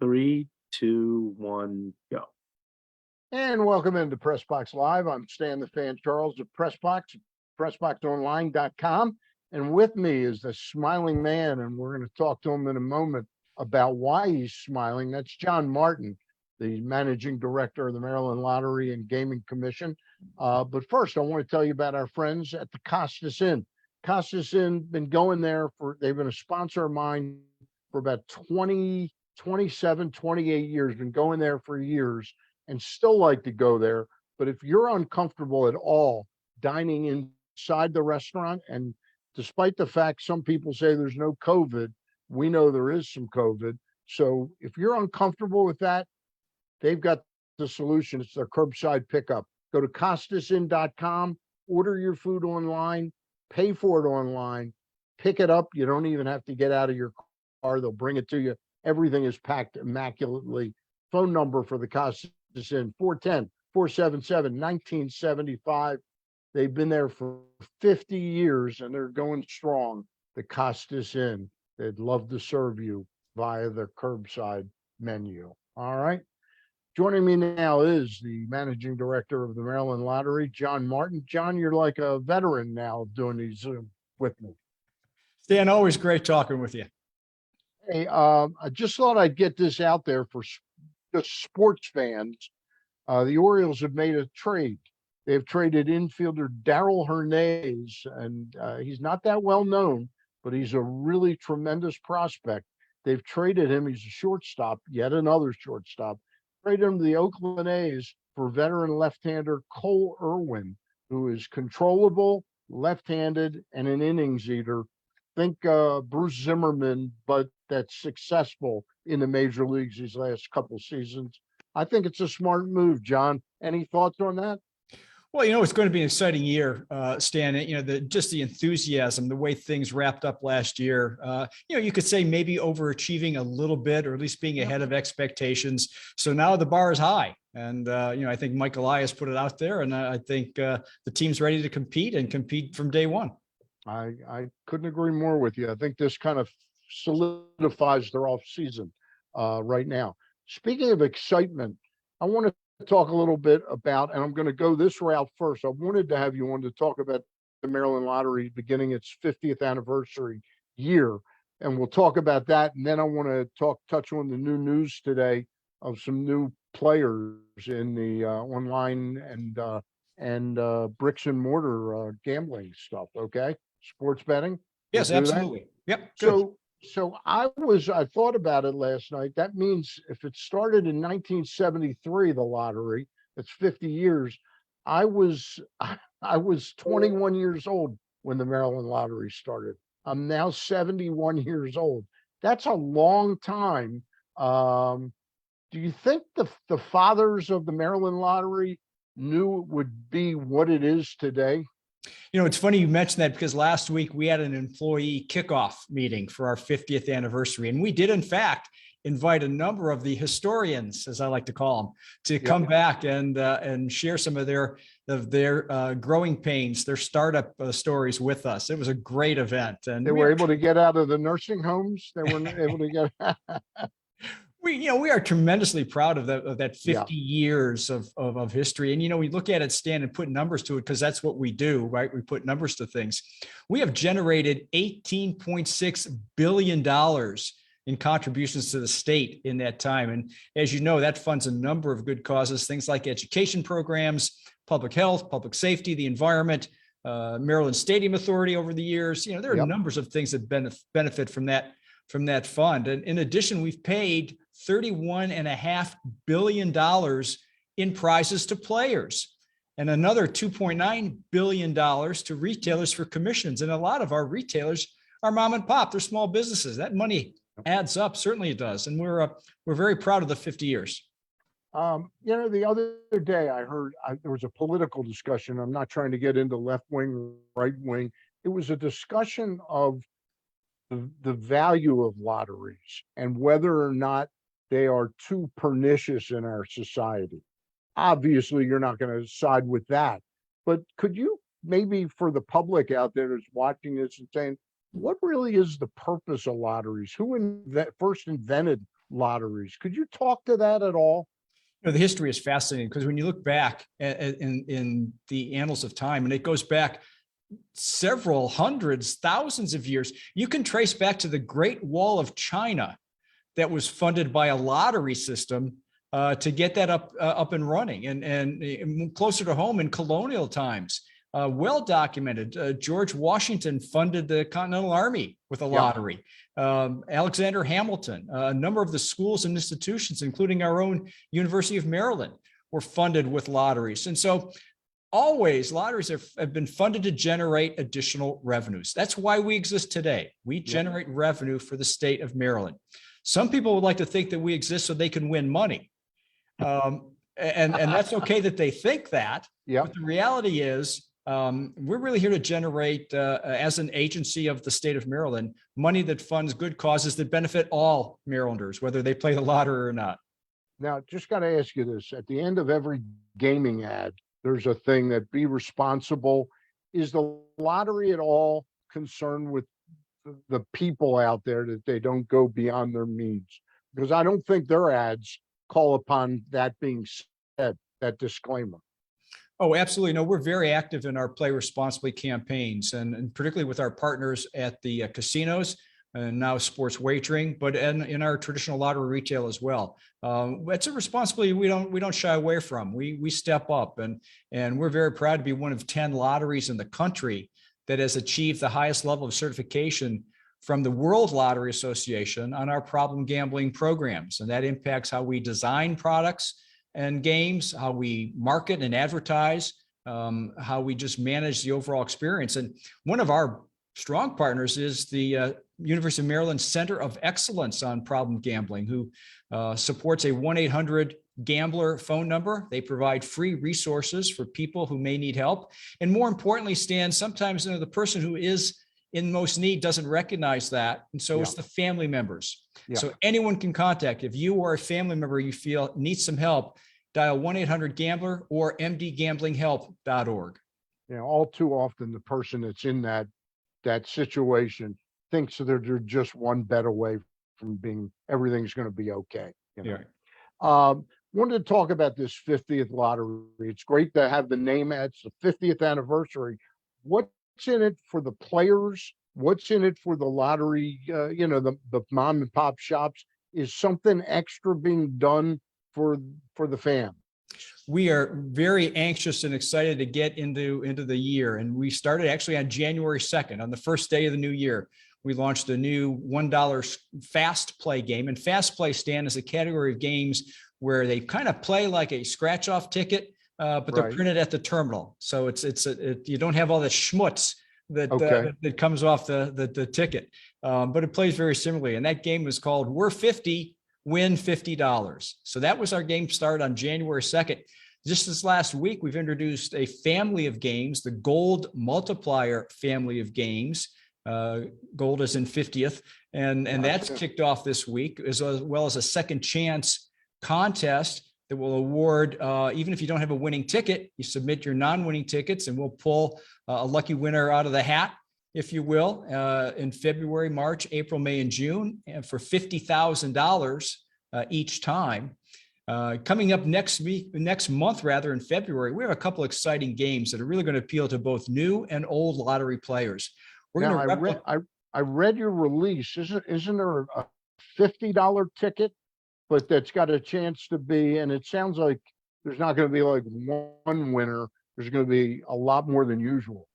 Three, two, one, go. And welcome into PressBox Live. I'm Stan the Fan Charles of PressBox, PressBoxOnline.com. And with me is the smiling man, and we're going to talk to him in a moment about why he's smiling. That's John Martin, the managing director of the Maryland Lottery and Gaming Commission. But first, I want to tell you about our friends at the Costas Inn. Costas Inn, been going there they've been a sponsor of mine for about 27, 28 years, been going there for years and still like to go there. But if you're uncomfortable at all dining inside the restaurant, and despite the fact some people say there's no COVID, we know there is some COVID. So if you're uncomfortable with that, they've got the solution. It's their curbside pickup. Go to costasin.com, order your food online, pay for it online, pick it up. You don't even have to get out of your car. They'll bring it to you. Everything is packed immaculately. Phone number for the Costas Inn, 410-477-1975. They've been there for 50 years and they're going strong. The Costas Inn. They'd love to serve you via their curbside menu. All right. Joining me now is the managing director of the Maryland Lottery, John Martin. John, you're like a veteran now doing these Zoom with me. Stan, always great talking with you. Hey, I just thought I'd get this out there for just sports fans. The Orioles have made a trade. They've traded infielder Darrell Hernandez, and he's not that well known, but he's a really tremendous prospect. They've traded him. He's a shortstop, yet another shortstop. Traded him to the Oakland A's for veteran left-hander Cole Irwin, who is controllable, left-handed, and an innings eater. Think Bruce Zimmerman, but that's successful in the major leagues these last couple seasons. I think it's a smart move, John. Any thoughts on that? Well, it's going to be an exciting year, Stan. Just the enthusiasm, the way things wrapped up last year. You could say maybe overachieving a little bit, or at least being ahead of expectations. So now the bar is high, and I think Mike Elias put it out there, and I think the team's ready to compete and compete from day one. I couldn't agree more with you. I think this kind of solidifies their off season right now. Speaking of excitement, I want to talk a little bit about, and I'm going to go this route first. I wanted to have you on to talk about the Maryland Lottery beginning its 50th anniversary year, and we'll talk about that. And then I want to touch on the new news today of some new players in the online and bricks and mortar gambling stuff. Okay, sports betting. Yes, absolutely. Yep. So I thought about it last night. That means if it started in 1973, the lottery, it's 50 years. I was 21 years old when the Maryland Lottery started. I'm now 71 years old. That's a long time. Do you think the fathers of the Maryland Lottery knew it would be what it is today? It's funny you mentioned that, because last week we had an employee kickoff meeting for our 50th anniversary. And we did, in fact, invite a number of the historians, as I like to call them, to come back and share some of their growing pains, their startup stories with us. It was a great event. And they were able to get out of the nursing homes. They weren't able to get We are tremendously proud of that 50 years of history. And, we look at it, Stan, and put numbers to it, because that's what we do, right? We put numbers to things. We have generated $18.6 billion in contributions to the state in that time. And as you know, that funds a number of good causes, things like education programs, public health, public safety, the environment, Maryland Stadium Authority over the years. There are numbers of things that benefit from that fund. And in addition, we've paid $31.5 billion in prizes to players, and another $2.9 billion to retailers for commissions. And a lot of our retailers are mom and pop, they're small businesses. That money adds up, certainly it does. And we're very proud of the 50 years. The other day I heard there was a political discussion. I'm not trying to get into left wing, right wing. It was a discussion of the value of lotteries and whether or not they are too pernicious in our society. Obviously, you're not going to side with that, but could you maybe, for the public out there that's watching this and saying, what really is the purpose of lotteries? Who first invented lotteries. Could you talk to that at all? The history is fascinating because when you look back in the annals of time, and it goes back several hundreds, thousands of years, you can trace back to the Great Wall of China that was funded by a lottery system to get that up and running, and closer to home in colonial times. Well documented. George Washington funded the Continental Army with a lottery. Alexander Hamilton, a number of the schools and institutions, including our own University of Maryland, were funded with lotteries. And so always lotteries have been funded to generate additional revenues. That's why we exist today. We generate revenue for the state of Maryland. Some people would like to think that we exist so they can win money. And that's okay that they think that. But the reality is, we're really here to generate, as an agency of the state of Maryland, money that funds good causes that benefit all Marylanders, whether they play the lottery or not. Now, just got to ask you this. At the end of every gaming ad, there's a thing that be responsible. Is the lottery at all concerned with the people out there, that they don't go beyond their means? Because I don't think their ads call upon that being said, that disclaimer. Oh, absolutely. No, we're very active in our Play Responsibly campaigns, and particularly with our partners at the casinos and now sports wagering, but in our traditional lottery retail as well. It's a responsibility we don't shy away from. We step up, and we're very proud to be one of 10 lotteries in the country that has achieved the highest level of certification from the World Lottery Association on our problem gambling programs. And that impacts how we design products and games, how we market and advertise, how we just manage the overall experience. And one of our strong partners is the University of Maryland Center of Excellence on Problem Gambling, who supports a 1-800-GAMBLER phone number. They provide free resources for people who may need help. And more importantly, Stan, sometimes the person who is in most need doesn't recognize that. And so it's the family members. So anyone can contact. If you or a family member you feel needs some help, dial 1-800-GAMBLER or mdgamblinghelp.org. All too often the person that's in that situation thinks that they're just one bet away from being, everything's going to be okay. Wanted to talk about this 50th lottery. It's great to have the name. It's the 50th anniversary. What's in it for the players? What's in it for the lottery? The mom and pop shops. Is something extra being done for the fam? We are very anxious and excited to get into the year. And we started actually on January 2nd, on the first day of the new year. We launched a new $1 fast play game. And fast play, Stan, is a category of games where they kind of play like a scratch off ticket, but they're printed at the terminal. So you don't have all the schmutz that comes off the ticket, but it plays very similarly. And that game was called We're 50, Win $50. So that was our game start on January 2nd. Just this last week, we've introduced a family of games, the Gold Multiplier family of games. Gold is in 50th, and that's kicked off this week, as well as a second chance contest that will award, even if you don't have a winning ticket, you submit your non-winning tickets and we'll pull a lucky winner out of the hat, if you will, in February, March, April, May, and June, and for $50,000 each time. Coming up next month, in February, we have a couple exciting games that are really going to appeal to both new and old lottery players. I read your release. Isn't there a $50 ticket, but that's got a chance to be, and it sounds like there's not going to be like one winner. There's going to be a lot more than usual.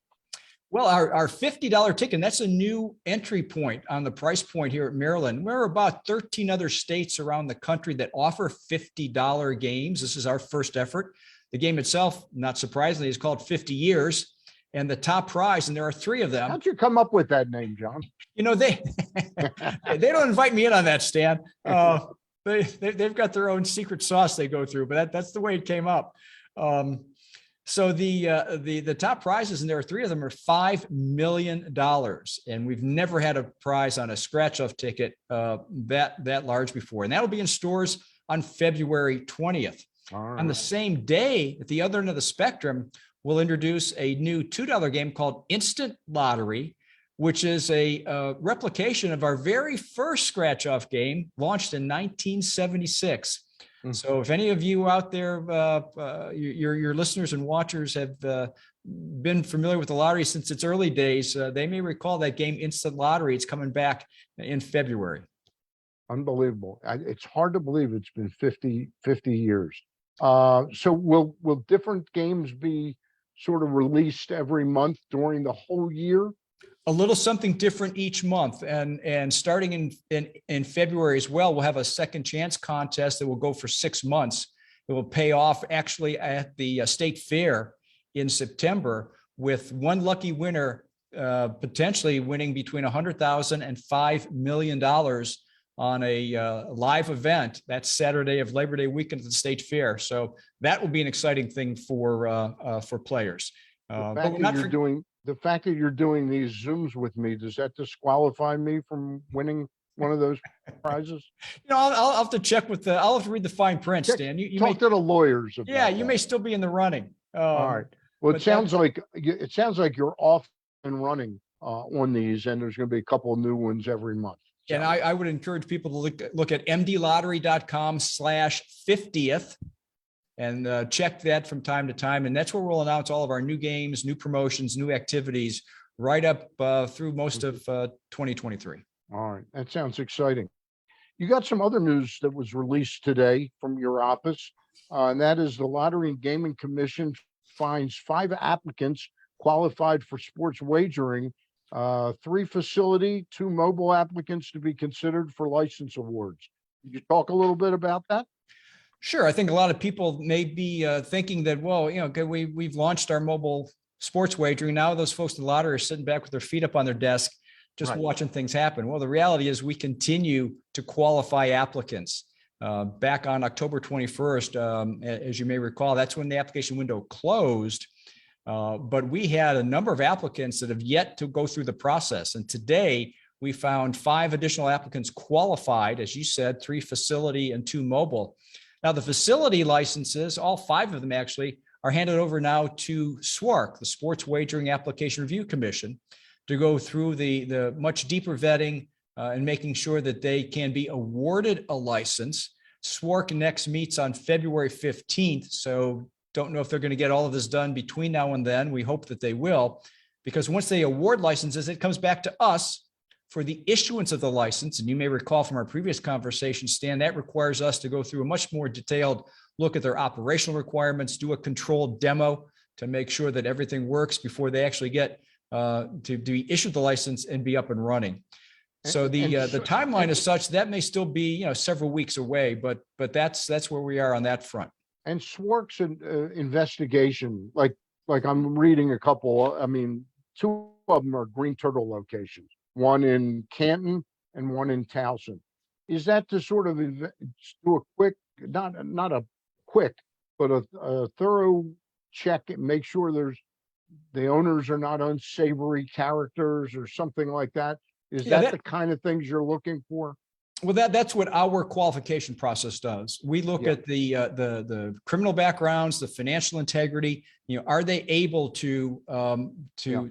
Well, our $50 ticket, that's a new entry point on the price point here at Maryland. We're about 13 other states around the country that offer $50 games. This is our first effort. The game itself, not surprisingly, is called 50 Years. And the top prize, and there are 3 of them. How'd you come up with that name, John? They don't invite me in on that, Stan. They've got their own secret sauce they go through, but that's the way it came up. So the top prizes, and there are 3 of them, are $5 million, and we've never had a prize on a scratch-off ticket that large before, and that'll be in stores on February 20th. On the same day, at the other end of the spectrum, we'll introduce a new $2 game called Instant Lottery, which is a replication of our very first scratch-off game launched in 1976. So if any of you out there, your listeners and watchers have been familiar with the lottery since its early days, they may recall that game Instant Lottery. It's coming back in February. Unbelievable. It's hard to believe it's been 50 years. So will different games be sort of released every month during the whole year? A little something different each month, and starting in February as well, we'll have a second chance contest that will go for 6 months. It will pay off actually at the state fair in September, with one lucky winner potentially winning between $100,000 and $5 million on a live event. That's Saturday of Labor Day weekend at the state fair. So that will be an exciting thing for players. The fact that you're doing these Zooms with me, does that disqualify me from winning one of those prizes? I'll have to check with I'll have to read the fine print, Stan. You talk to the lawyers about that. You may still be in the running. All right. Well, it sounds like you're off and running on these, and there's going to be a couple of new ones every month. So. And I would encourage people to look at mdlottery.com/50th and check that from time to time. And that's where we'll announce all of our new games, new promotions, new activities right up through most of 2023. All right. That sounds exciting. You got some other news that was released today from your office, and that is the Lottery and Gaming Commission finds 5 applicants qualified for sports wagering, 3 facility, 2 mobile applicants to be considered for license awards. Could you talk a little bit about that? Sure. I think a lot of people may be thinking that, well, we've launched our mobile sports wagering. Now those folks in the lottery are sitting back with their feet up on their desk, just watching things happen. Well, the reality is we continue to qualify applicants. Back on October 21st, as you may recall, that's when the application window closed. But we had a number of applicants that have yet to go through the process. And today we found 5 additional applicants qualified, as you said, 3 facility and 2 mobile. Now, the facility licenses, all 5 of them actually, are handed over now to SWARC, the Sports Wagering Application Review Commission, to go through the much deeper vetting and making sure that they can be awarded a license. SWARC next meets on February 15th, so don't know if they're going to get all of this done between now and then. We hope that they will, because once they award licenses, it comes back to us for the issuance of the license. And you may recall from our previous conversation, Stan, that requires us to go through a much more detailed look at their operational requirements, do a controlled demo to make sure that everything works before they actually get to be issued the license and be up and running. So the timeline is such that may still be several weeks away, but that's where we are on that front. And SWARC's investigation, like I'm reading a couple. I mean, 2 of them are Green Turtle locations. One in Canton and one in Towson. Is that to sort of do a quick, not a quick, but a thorough check and make sure the owners are not unsavory characters or something like that? Is that the kind of things you're looking for? Well, that's what our qualification process does. We look at the criminal backgrounds, the financial integrity. Are they able to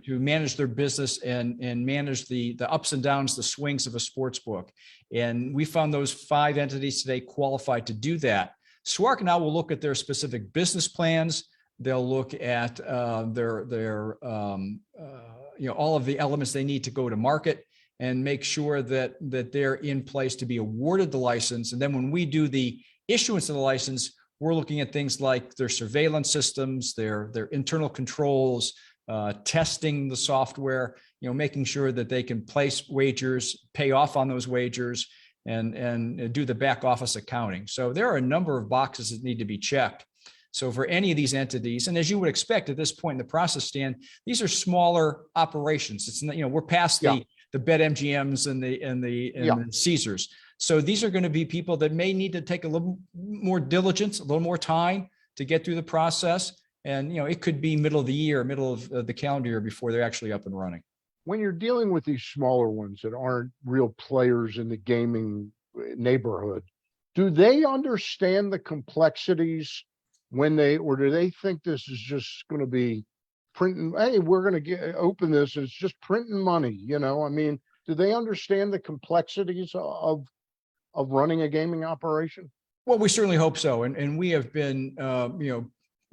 manage their business and manage the ups and downs, the swings of a sports book? And we found those 5 entities today qualified to do that. SWARC now will look at their specific business plans. They'll look at their all of the elements they need to go to market, and make sure that they're in place to be awarded the license. And then when we do the issuance of the license, we're looking at things like their surveillance systems, their internal controls, testing the software, making sure that they can place wagers, pay off on those wagers, and do the back office accounting. So there are a number of boxes that need to be checked. So for any of these entities, and as you would expect at this point in the process, Stan, these are smaller operations. It's we're past the BetMGMs and the Caesars. So these are going to be people that may need to take a little more diligence, a little more time to get through the process. And, it could be middle of the year, middle of the calendar year before they're actually up and running. When you're dealing with these smaller ones that aren't real players in the gaming neighborhood, do they understand the complexities or do they think this is just going to be printing, hey, we're going to open this. And it's just printing money. I mean, do they understand the complexities of running a gaming operation? Well, we certainly hope so. And we have been,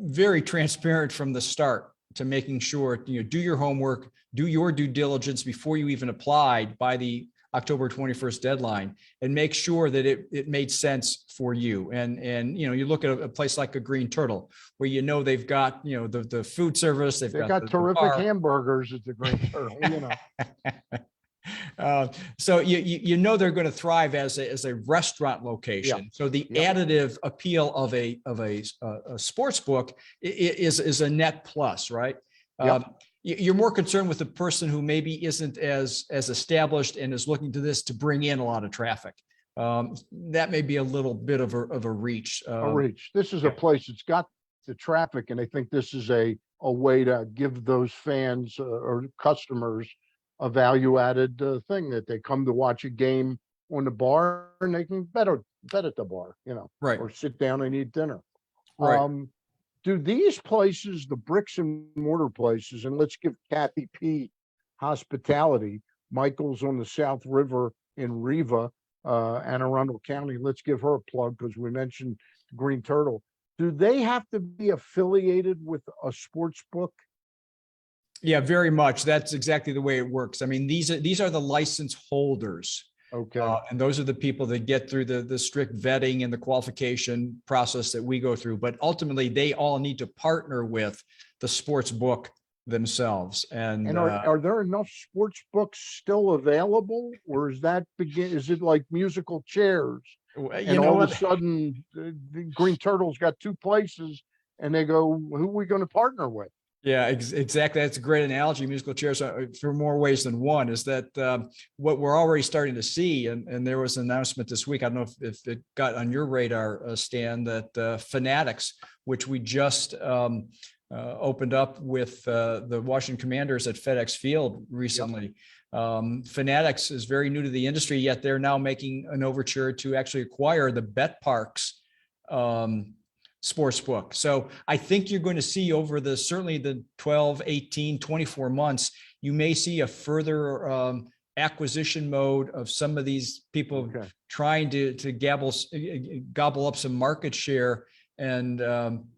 very transparent from the start to making sure, do your homework, do your due diligence before you even applied by the October 21st deadline, and make sure that it made sense for you. And you look at a place like a Green Turtle, where they've got the food service, they've They got got the terrific bar. hamburgers at the Green Turtle. So they're going to thrive as a restaurant location. Yeah. So the Yeah. additive appeal of a sports book is a net plus, right? Yeah. You're more concerned with the person who maybe isn't as established and is looking to this to bring in a lot of traffic. That may be a little bit of a reach. A reach. This is a place that's got the traffic, and I think this is a way to give those fans or customers a value added thing, that they come to watch a game on the bar and they can bet at the bar, Right. or sit down and eat dinner. Right. Do these places, the bricks and mortar places, and let's give Kathy P hospitality, Michael's on the South River in Riva, Anne Arundel County. Let's give her a plug because we mentioned Green Turtle. Do they have to be affiliated with a sports book? Yeah, very much. That's exactly the way it works. I mean, these are the license holders. Okay. And those are the people that get through the strict vetting and the qualification process that we go through. But ultimately, they all need to partner with the sports book themselves. And are there enough sports books still available, or is it like musical chairs? And all of a sudden, the Green Turtle's got two places, and they go, "Who are we going to partner with?" Yeah, exactly. That's a great analogy. Musical chairs for more ways than one is that what we're already starting to see, and there was an announcement this week. I don't know if it got on your radar, Stan, that Fanatics, which we just opened up with the Washington Commanders at FedEx Field recently. Yep. Fanatics is very new to the industry, yet they're now making an overture to actually acquire the Bet Parks sports book. So I think you're going to see over certainly the 12, 18, 24 months, you may see a further acquisition mode of some of these people trying to gobble up some market share. And,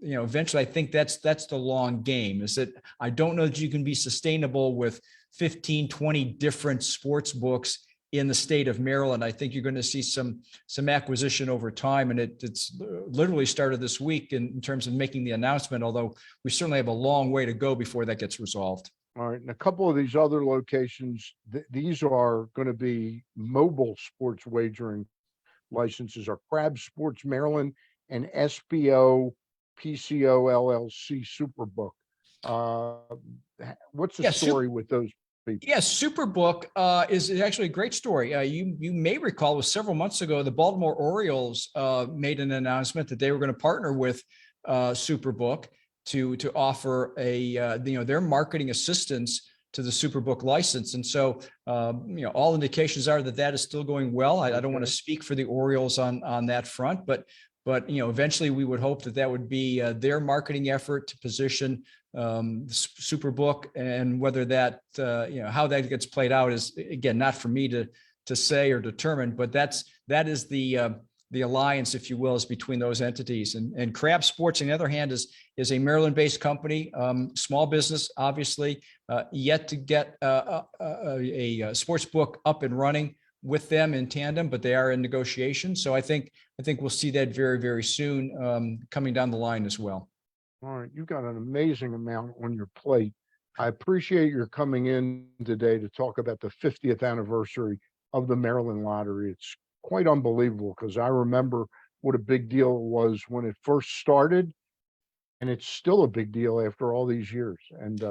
eventually I think that's the long game, is that I don't know that you can be sustainable with 15, 20 different sports books in the state of Maryland. I think you're going to see some acquisition over time, and it's literally started this week in terms of making the announcement, although we certainly have a long way to go before that gets resolved. All right. And a couple of these other locations, these are going to be mobile sports wagering licenses, are Crab Sports Maryland and SBO PCO LLC Superbook. What's the story with those people? Yes, Superbook is actually a great story. You may recall, it was several months ago, the Baltimore Orioles made an announcement that they were going to partner with Superbook to offer their marketing assistance to the Superbook license. And so, all indications are that is still going well. I don't want to speak for the Orioles on that front, but eventually we would hope that would be their marketing effort to position Superbook, and whether that how that gets played out is, again, not for me to say or determine, but that is the alliance, if you will, is between those entities. And Crab Sports, on the other hand, is a Maryland-based company, small business, obviously, yet to get a sports book up and running with them in tandem, but they are in negotiation. So I think we'll see that very, very soon coming down the line as well. All right, you've got an amazing amount on your plate. I appreciate your coming in today to talk about the 50th anniversary of the Maryland Lottery. It's quite unbelievable, because I remember what a big deal it was when it first started, and it's still a big deal after all these years. And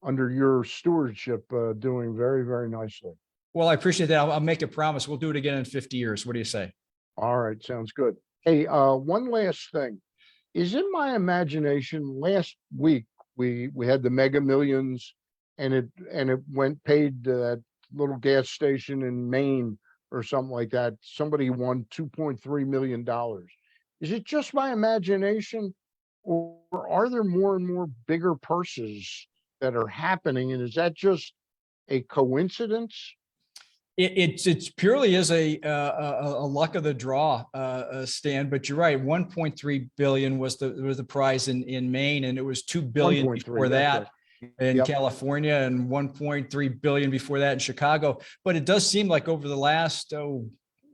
under your stewardship, doing very, very nicely. Well, I appreciate that. I'll make a promise. We'll do it again in 50 years. What do you say? All right, sounds good. Hey, one last thing. Is in my imagination, last week we had the Mega Millions, and it went paid that little gas station in Maine or something like that. Somebody won $2.3 million. Is it just my imagination, or are there more and more bigger purses that are happening. And is that just a coincidence? It's purely as a luck of the draw, Stan. But you're right. 1.3 billion was the prize in Maine, and it was 2 billion 1.3, before that's that right. in Yep. California, and 1.3 billion before that in Chicago. But it does seem like over the last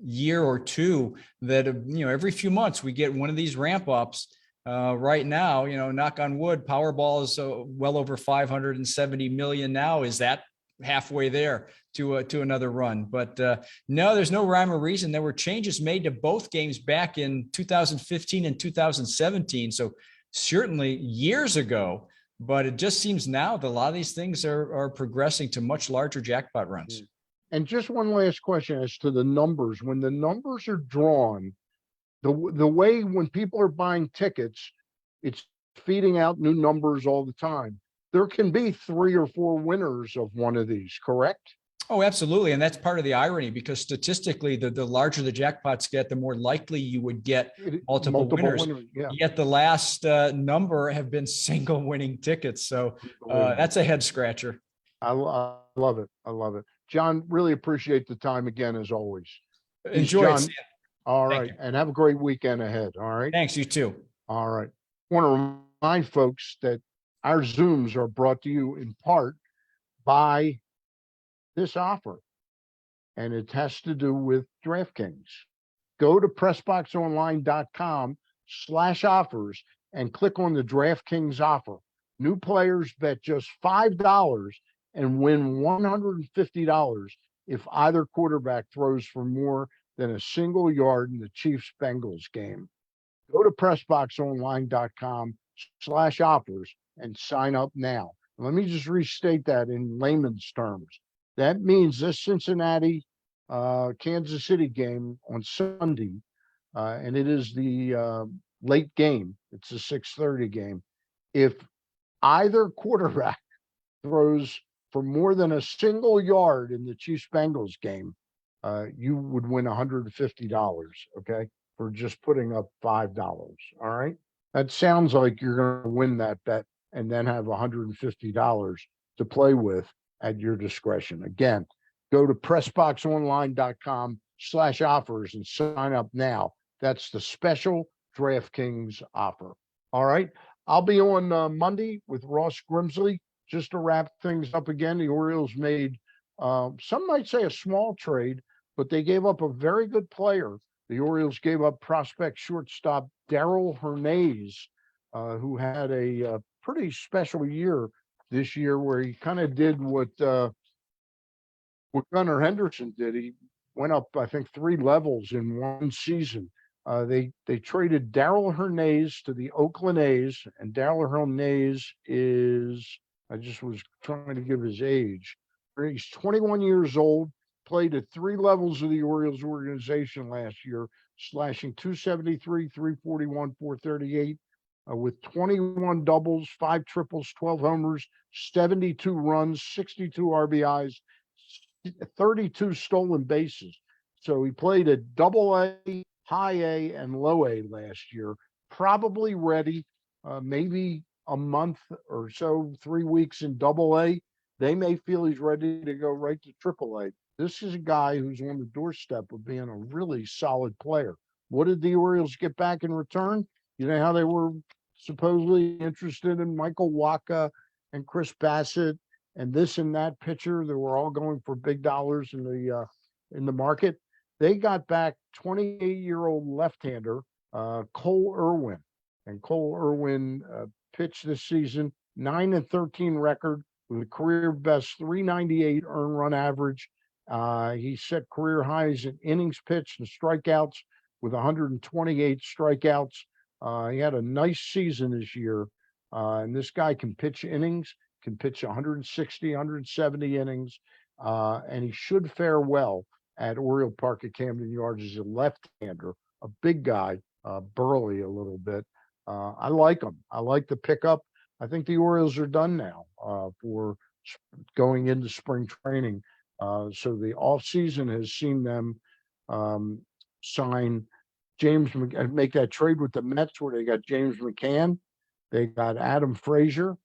year or two that every few months we get one of these ramp ups. Right now, knock on wood, Powerball is well over 570 million now. Is that halfway there to another run? But no, there's no rhyme or reason. There were changes made to both games back in 2015 and 2017. So certainly years ago, but it just seems now that a lot of these things are progressing to much larger jackpot runs. And just one last question as to the numbers. When the numbers are drawn, the way when people are buying tickets, it's feeding out new numbers all the time. There can be 3 or 4 winners of one of these, correct? Oh, absolutely. And that's part of the irony, because statistically, the larger the jackpots get, the more likely you would get multiple winners. Yeah. Yet the last number have been single winning tickets. So that's a head scratcher. I love it. I love it. John, really appreciate the time again, as always. Enjoy it, John. Stan. All Thank right. you. And have a great weekend ahead. All right. Thanks, you too. All right. Want to remind folks that our Zooms are brought to you in part by this offer, and it has to do with DraftKings. Go to PressBoxOnline.com/offers and click on the DraftKings offer. New players bet just $5 and win $150 if either quarterback throws for more than a single yard in the Chiefs-Bengals game. Go to PressBoxOnline.com/offers and sign up now. Let me just restate that in layman's terms. That means this Cincinnati Kansas City game on Sunday, and it is the late game. It's a 6:30 game. If either quarterback throws for more than a single yard in the Chiefs-Bengals game, you would win $150, okay, for just putting up $5. All right. That sounds like you're going to win that bet and then have $150 to play with at your discretion. Again, go to PressBoxOnline.com/offers and sign up now. That's the special DraftKings offer. All right. I'll be on Monday with Ross Grimsley just to wrap things up again. The Orioles made, some might say, a small trade, but they gave up a very good player. The Orioles gave up prospect shortstop Darrell Hernaiz, who had a pretty special year this year, where he kind of did what Gunnar Henderson did. He went up, I think, 3 levels in one season. They traded Darrell Hernaiz to the Oakland A's, and Darrell Hernaiz is, I just was trying to give his age. He's 21 years old, played at 3 levels of the Orioles organization last year, slashing .273, .341, .438, with 21 doubles, 5 triples, 12 homers, 72 runs, 62 RBIs, 32 stolen bases. So he played at Double-A, High-A, and Low-A last year. Probably ready, maybe a month or so, 3 weeks in Double-A. They may feel he's ready to go right to Triple-A. This is a guy who's on the doorstep of being a really solid player. What did the Orioles get back in return? You know how they were supposedly interested in Michael Wacha and Chris Bassett and this and that pitcher that were all going for big dollars in the market. They got back 28-year-old left-hander Cole Irwin, and Cole Irwin pitched this season, 9-13 record with a career best 398 earned run average. He set career highs in innings pitched and strikeouts with 128 strikeouts. He had a nice season this year, and this guy can pitch innings, can pitch 160, 170 innings, and he should fare well at Oriole Park at Camden Yards as a left-hander, a big guy, burly a little bit. I like him. I like the pickup. I think the Orioles are done now for going into spring training. So the offseason has seen them sign make that trade with the Mets, where they got James McCann. They got Adam Frazier.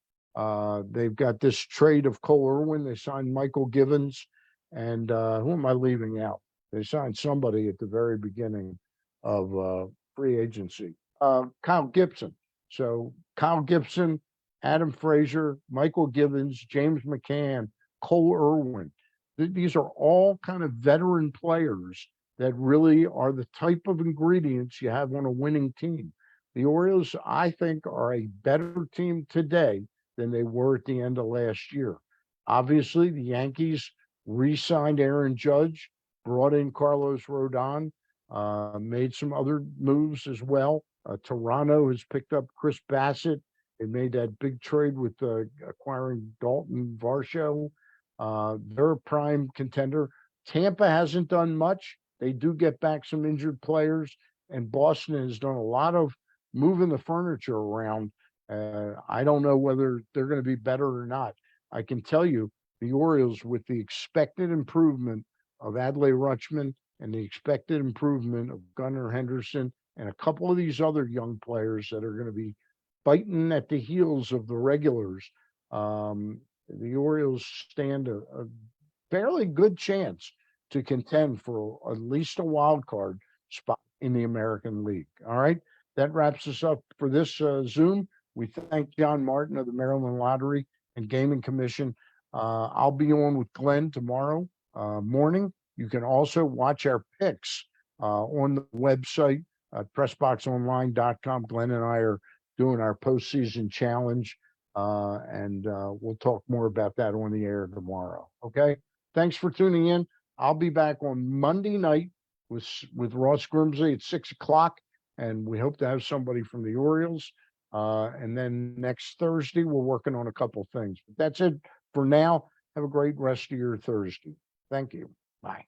They've got this trade of Cole Irwin. They signed Michael Givens, and who am I leaving out? They signed somebody at the very beginning of free agency. Kyle Gibson. So Kyle Gibson, Adam Frazier, Michael Givens, James McCann, Cole Irwin. These are all kind of veteran players that really are the type of ingredients you have on a winning team. The Orioles, I think, are a better team today than they were at the end of last year. Obviously, the Yankees re-signed Aaron Judge, brought in Carlos Rodon, made some other moves as well. Toronto has picked up Chris Bassett. They made that big trade with acquiring Dalton Varsho. They're a prime contender. Tampa hasn't done much. They do get back some injured players, and Boston has done a lot of moving the furniture around. I don't know whether they're going to be better or not. I can tell you the Orioles, with the expected improvement of Adley Rutschman and the expected improvement of Gunnar Henderson and a couple of these other young players that are going to be biting at the heels of the regulars, the Orioles stand a fairly good chance to contend for at least a wild card spot in the American League. All right. That wraps us up for this Zoom. We thank John Martin of the Maryland Lottery and Gaming Commission. I'll be on with Glenn tomorrow morning. You can also watch our picks on the website at PressBoxOnline.com. Glenn and I are doing our postseason challenge, and we'll talk more about that on the air tomorrow. Okay. Thanks for tuning in. I'll be back on Monday night with Ross Grimsley at 6 o'clock, and we hope to have somebody from the Orioles. And then next Thursday, we're working on a couple things. But that's it for now. Have a great rest of your Thursday. Thank you. Bye.